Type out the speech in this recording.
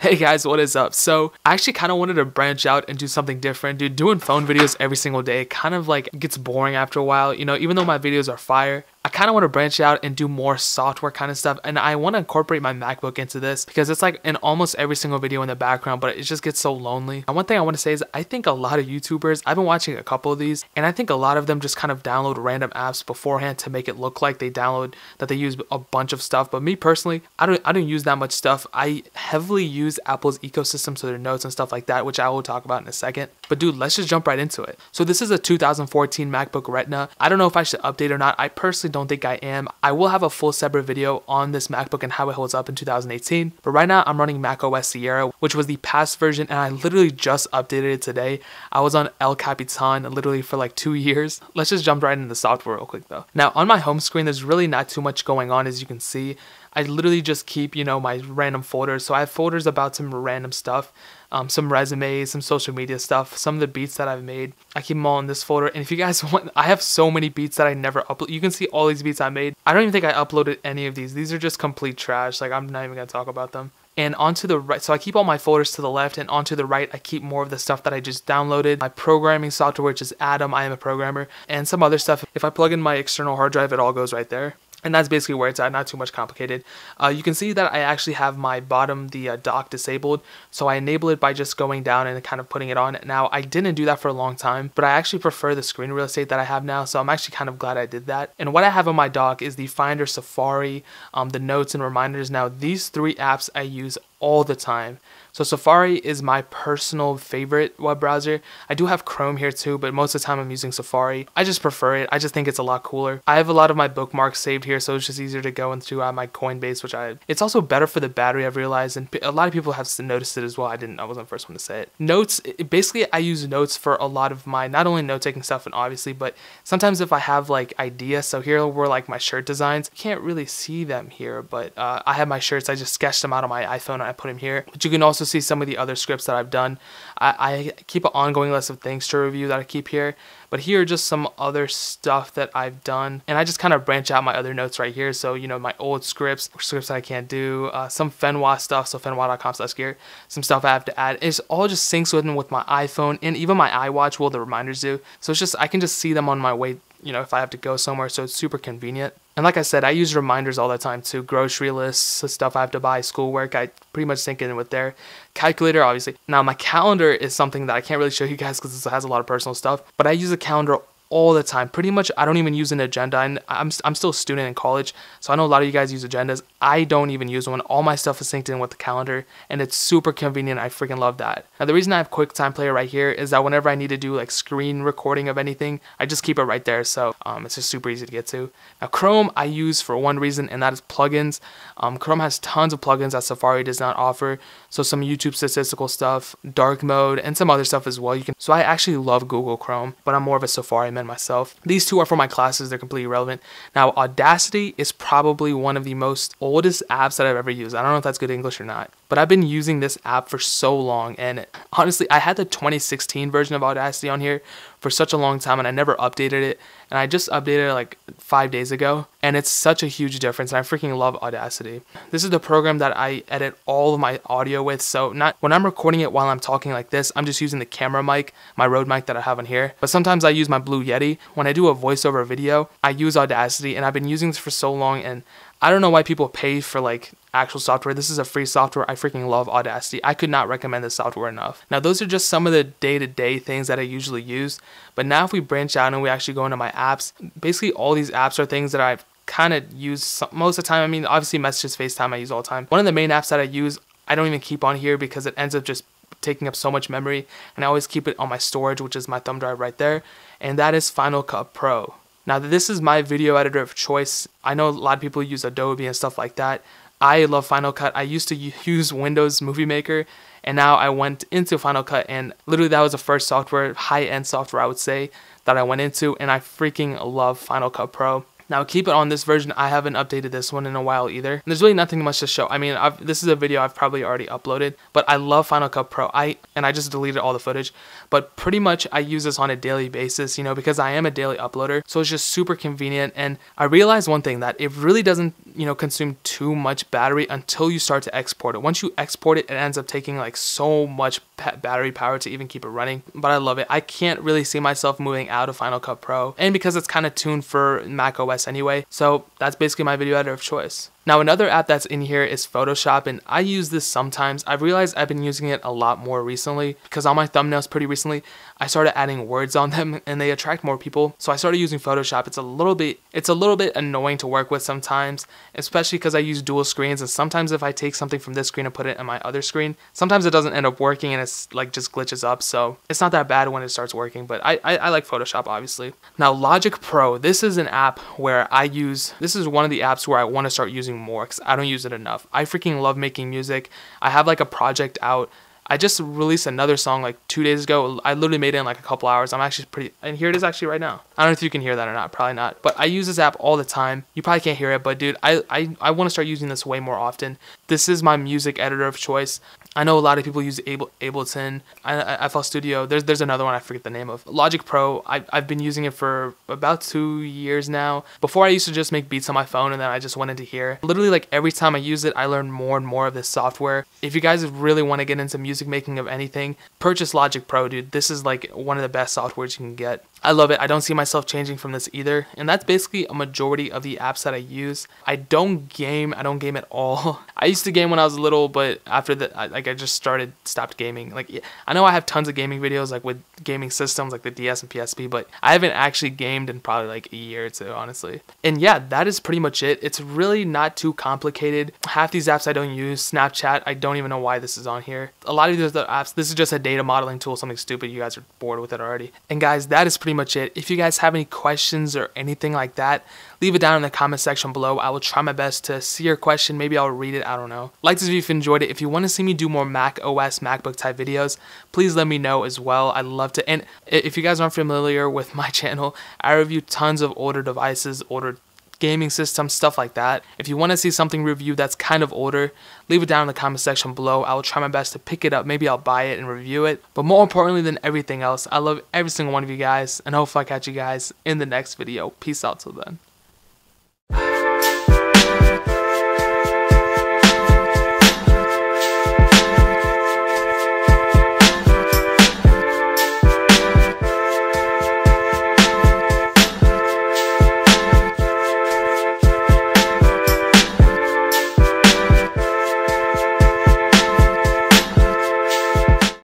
Hey guys, what is up? So I actually kind of wanted to branch out and do something different. Dude, doing phone videos every single day kind of like gets boring after a while. You know, even though my videos are fire, I kind of want to branch out and do more software kind of stuff. And I want to incorporate my MacBook into this because it's like in almost every single video in the background, but it just gets so lonely. And one thing I want to say is I think a lot of YouTubers, I've been watching a couple of these, and I think a lot of them just kind of download random apps beforehand to make it look like they use a bunch of stuff. But me personally, I don't use that much stuff. I heavily use Apple's ecosystem, so their notes and stuff like that, which I will talk about in a second. But dude, let's just jump right into it. So this is a 2014 MacBook Retina. I don't know if I should update or not. I personally don't think I am. I will have a full separate video on this MacBook and how it holds up in 2018. But right now I'm running macOS Sierra, which was the past version, and I literally just updated it today. I was on El Capitan literally for like 2 years. Let's just jump right into the software real quick though. Now on my home screen, there's really not too much going on, as you can see. I literally just keep, you know, my random folders. So I have folders about some random stuff, some resumes, some social media stuff, some of the beats that I've made. I keep them all in this folder. And if you guys want, I have so many beats that I never upload. You can see all these beats I made. I don't even think I uploaded any of these. These are just complete trash. Like, I'm not even gonna talk about them. And onto the right, so I keep all my folders to the left, and onto the right I keep more of the stuff that I just downloaded, my programming software, which is Atom, I am a programmer, and some other stuff. If I plug in my external hard drive, it all goes right there. And that's basically where it's at, not too much complicated. You can see that I actually have my bottom, the dock disabled. So I enable it by just going down and kind of putting it on. Now, I didn't do that for a long time, but I actually prefer the screen real estate that I have now. So I'm actually kind of glad I did that. And what I have on my dock is the Finder, Safari, the notes and reminders. Now, these three apps I use all the time. So Safari is my personal favorite web browser. I do have Chrome here too, but most of the time I'm using Safari. I just prefer it. I just think it's a lot cooler. I have a lot of my bookmarks saved here, so it's just easier to go into my Coinbase, it's also better for the battery, I've realized, and a lot of people have noticed it as well. I wasn't the first one to say it. Notes, basically I use Notes for a lot of my, not only note-taking stuff, and obviously, but sometimes if I have like ideas, so here were like my shirt designs. You can't really see them here, but I have my shirts. I just sketched them out on my iPhone and I put them here. But you can also see some of the other scripts that I've done. I keep an ongoing list of things to review that I keep here, but here are just some other stuff that I've done, and I just kind of branch out my other notes right here. So, you know, my old scripts that I can't do, some Fenwa stuff, so fenwa.com/gear, some stuff I have to add. It's all just syncs with my iPhone, and even my iWatch will the reminders do. So it's just, I can just see them on my way, you know, if I have to go somewhere, so it's super convenient. And like I said, I use reminders all the time too. Grocery lists, stuff I have to buy, schoolwork, I pretty much sync in with there. Calculator, obviously. Now, my calendar is something that I can't really show you guys because it has a lot of personal stuff, but I use a calendar all the time. Pretty much, I don't even use an agenda, and I'm still a student in college, so I know a lot of you guys use agendas. I don't even use one. All my stuff is synced in with the calendar, and it's super convenient. I freaking love that. Now, the reason I have QuickTime Player right here is that whenever I need to do like screen recording of anything, I just keep it right there, so it's just super easy to get to. Now, Chrome I use for one reason, and that is plugins. Chrome has tons of plugins that Safari does not offer, so some YouTube statistical stuff, dark mode, and some other stuff as well. So I actually love Google Chrome, but I'm more of a Safari man myself. These two are for my classes. They're completely irrelevant. Now, Audacity is probably one of the most oldest apps that I've ever used. I don't know if that's good English or not, but I've been using this app for so long, and honestly, I had the 2016 version of Audacity on here for such a long time, and I never updated it, and I just updated it like 5 days ago, and it's such a huge difference, and I freaking love Audacity. This is the program that I edit all of my audio with, so not when I'm recording it while I'm talking like this, I'm just using the camera mic, my Rode mic that I have on here, but sometimes I use my Blue Yeti. When I do a voiceover video, I use Audacity, and I've been using this for so long, and I don't know why people pay for like actual software. This is a free software. I freaking love Audacity. I could not recommend this software enough. Now, those are just some of the day-to-day things that I usually use, but now if we branch out and we actually go into my apps, basically all these apps are things that I've kind of used most of the time. I mean, obviously Messages, FaceTime I use all the time. One of the main apps that I use, I don't even keep on here because it ends up just taking up so much memory, and I always keep it on my storage, which is my thumb drive right there, and that is Final Cut Pro. Now, this is my video editor of choice. I know a lot of people use Adobe and stuff like that. I love Final Cut. I used to use Windows Movie Maker, and now I went into Final Cut, and literally that was the first software, high-end software I would say, that I went into, and I freaking love Final Cut Pro. Now keep it on this version. I haven't updated this one in a while either. And there's really nothing much to show. I mean, this is a video I've probably already uploaded, but I love Final Cut Pro. I just deleted all the footage, but pretty much I use this on a daily basis, you know, because I am a daily uploader. So it's just super convenient. And I realized one thing, that it really doesn't, you know, consume too much battery until you start to export it. Once you export it, it ends up taking like so much battery power to even keep it running. But I love it. I can't really see myself moving out of Final Cut Pro, and because it's kind of tuned for Mac OS anyway. So that's basically my video editor of choice. Now another app that's in here is Photoshop, and I use this sometimes. I've realized I've been using it a lot more recently because on my thumbnails pretty recently I started adding words on them and they attract more people. So I started using Photoshop. It's a little bit annoying to work with sometimes, especially because I use dual screens, and sometimes if I take something from this screen and put it on my other screen, sometimes it doesn't end up working and it's like just glitches up. So it's not that bad when it starts working, but I like Photoshop obviously. Now Logic Pro, this is an app where this is one of the apps where I want to start using more because I don't use it enough. I freaking love making music. I have like a project out. I just released another song like 2 days ago. I literally made it in like a couple hours. I'm actually and here it is actually right now. I don't know if you can hear that or not, probably not. But I use this app all the time. You probably can't hear it, but dude, I want to start using this way more often. This is my music editor of choice. I know a lot of people use Ableton, FL Studio. There's another one I forget the name of. Logic Pro, I've been using it for about 2 years now. Before I used to just make beats on my phone and then I just went into here. Literally like every time I use it, I learn more and more of this software. If you guys really want to get into music making of anything, purchase Logic Pro, dude. This is like one of the best softwares you can get. I love it. I don't see myself changing from this either. And that's basically a majority of the apps that I use. I don't game at all. I used to game when I was little, but after that, I just stopped gaming. Like, I know I have tons of gaming videos like with gaming systems like the DS and PSP, but I haven't actually gamed in probably like a year or two, honestly. And yeah, that is pretty much it. It's really not too complicated. Half these apps I don't use. Snapchat, I don't even know why this is on here. A lot of these other apps, this is just a data modeling tool, something stupid. You guys are bored with it already. And guys, that is pretty much it. If you guys have any questions or anything like that, leave it down in the comment section below. I will try my best to see your question. Maybe I'll read it. I don't know. Like this video if you enjoyed it. If you want to see me do more Mac OS, MacBook type videos, please let me know as well. I'd love to. And if you guys aren't familiar with my channel, I review tons of older devices, older gaming systems, stuff like that. If you want to see something reviewed that's kind of older, leave it down in the comment section below. I will try my best to pick it up. Maybe I'll buy it and review it. But more importantly than everything else, I love every single one of you guys, and hopefully I'll catch you guys in the next video. Peace out till then.